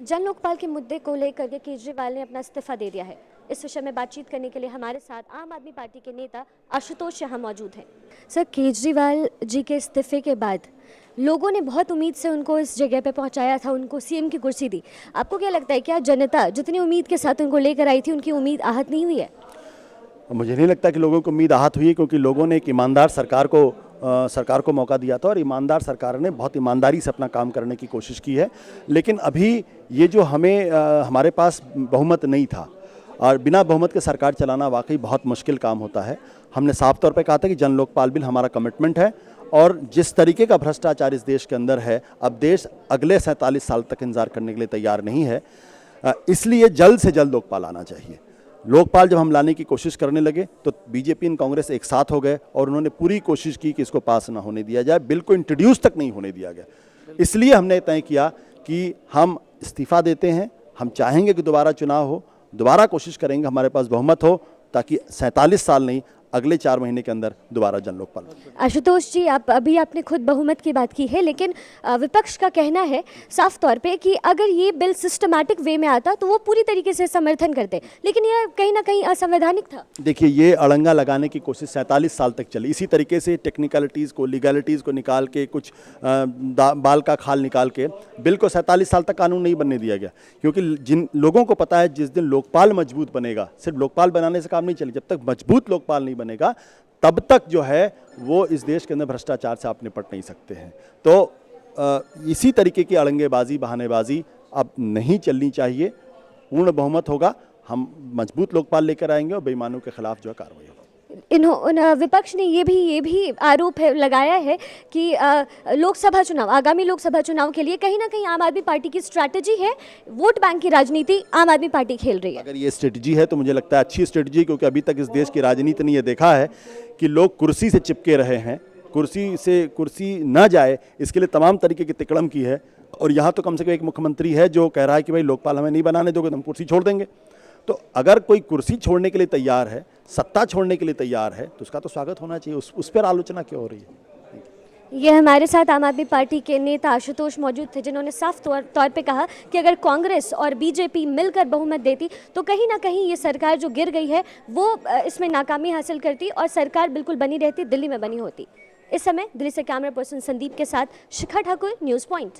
जन लोकपाल के मुद्दे को लेकर के केजरीवाल ने अपना इस्तीफा दे दिया है। इस विषय में बातचीत करने के लिए हमारे साथ आम आदमी पार्टी के नेता आशुतोष यहाँ मौजूद हैं। सर, केजरीवाल जी के इस्तीफे के बाद लोगों ने बहुत उम्मीद से उनको इस जगह पे पहुंचाया था, उनको सीएम की कुर्सी दी। आपको क्या लगता है, क्या जनता जितनी उम्मीद के साथ उनको लेकर आई थी, उनकी उम्मीद आहत नहीं हुई है? मुझे नहीं लगता कि लोगों को उम्मीद आहत हुई है, क्योंकि लोगों ने एक ईमानदार सरकार को मौका दिया था और ईमानदार सरकार ने बहुत ईमानदारी से अपना काम करने की कोशिश की है। लेकिन अभी ये जो हमारे पास बहुमत नहीं था और बिना बहुमत के सरकार चलाना वाकई बहुत मुश्किल काम होता है। हमने साफ तौर पे कहा था कि जन लोकपाल बिल हमारा कमिटमेंट है और जिस तरीके का भ्रष्टाचार इस देश के अंदर है, अब देश अगले 47 साल तक इंतजार करने के लिए तैयार नहीं है। इसलिए जल्द से जल्द लोकपाल आना चाहिए। लोकपाल जब हम लाने की कोशिश करने लगे तो बीजेपी और कांग्रेस एक साथ हो गए और उन्होंने पूरी कोशिश की कि इसको पास ना होने दिया जाए, बिल को इंट्रोड्यूस तक नहीं होने दिया गया। इसलिए हमने तय किया कि हम इस्तीफा देते हैं। हम चाहेंगे कि दोबारा चुनाव हो, दोबारा कोशिश करेंगे, हमारे पास बहुमत हो, ताकि 47 साल नहीं, अगले 4 महीने के अंदर दोबारा जन लोकपाल। आशुतोष जी, आपने खुद बहुमत की बात की है, लेकिन विपक्ष का कहना है साफ तौर पे कि अगर ये बिल सिस्टमैटिक वे में आता तो वो पूरी तरीके से समर्थन करते, लेकिन यह कहीं ना कहीं असंवैधानिक था। देखिए, ये अड़ंगा लगाने की कोशिश 47 साल तक चली। इसी तरीके से टेक्निकलिटीज़ को, लीगलिटीज़ को निकाल के, कुछ बाल का खाल निकाल के बिल को 47 साल तक कानून नहीं बनने दिया गया। क्योंकि जिन लोगों को पता है, जिस दिन लोकपाल मजबूत बनेगा, सिर्फ लोकपाल बनाने से काम नहीं चलेगा, जब तक मजबूत लोकपाल नहीं बनेगा तब तक जो है वो इस देश के अंदर भ्रष्टाचार से आप निपट नहीं सकते हैं। तो इसी तरीके की अड़ंगेबाजी, बहानेबाजी अब नहीं चलनी चाहिए। पूर्ण बहुमत होगा, हम मजबूत लोकपाल लेकर आएंगे और बेईमानों के खिलाफ जो है कार्रवाई होगी। विपक्ष ने ये भी आरोप लगाया है कि आगामी लोकसभा चुनाव के लिए कहीं ना कहीं आम आदमी पार्टी की स्ट्रैटेजी है, वोट बैंक की राजनीति आम आदमी पार्टी खेल रही है। अगर ये स्ट्रेटजी है तो मुझे लगता है अच्छी स्ट्रेटजी, क्योंकि अभी तक इस देश की राजनीति ने ये देखा है कि लोग कुर्सी से चिपके रहे हैं, कुर्सी न जाए इसके लिए तमाम तरीके की तिकड़म की है। और यहाँ तो कम से कम एक मुख्यमंत्री है जो कह रहा है कि भाई लोकपाल हमें नहीं बनाने दोगे तो हम कुर्सी छोड़ देंगे। तो अगर कोई कुर्सी छोड़ने के लिए तैयार है, सत्ता छोड़ने के लिए तैयार है, तो उसका तो स्वागत होना चाहिए। उस पर आलोचना क्यों हो रही है? ये हमारे साथ आम आदमी पार्टी के नेता आशुतोष मौजूद थे, जिन्होंने साफ तौर पे कहा कि अगर कांग्रेस और बीजेपी मिलकर बहुमत देती तो कहीं ना कहीं ये सरकार जो गिर गई है वो इसमें नाकामी हासिल करती और सरकार बिल्कुल बनी रहती, दिल्ली में बनी होती। इस समय दिल्ली से कैमरा पर्सन संदीप के साथ शिखा ठाकुर, न्यूज़ पॉइंट।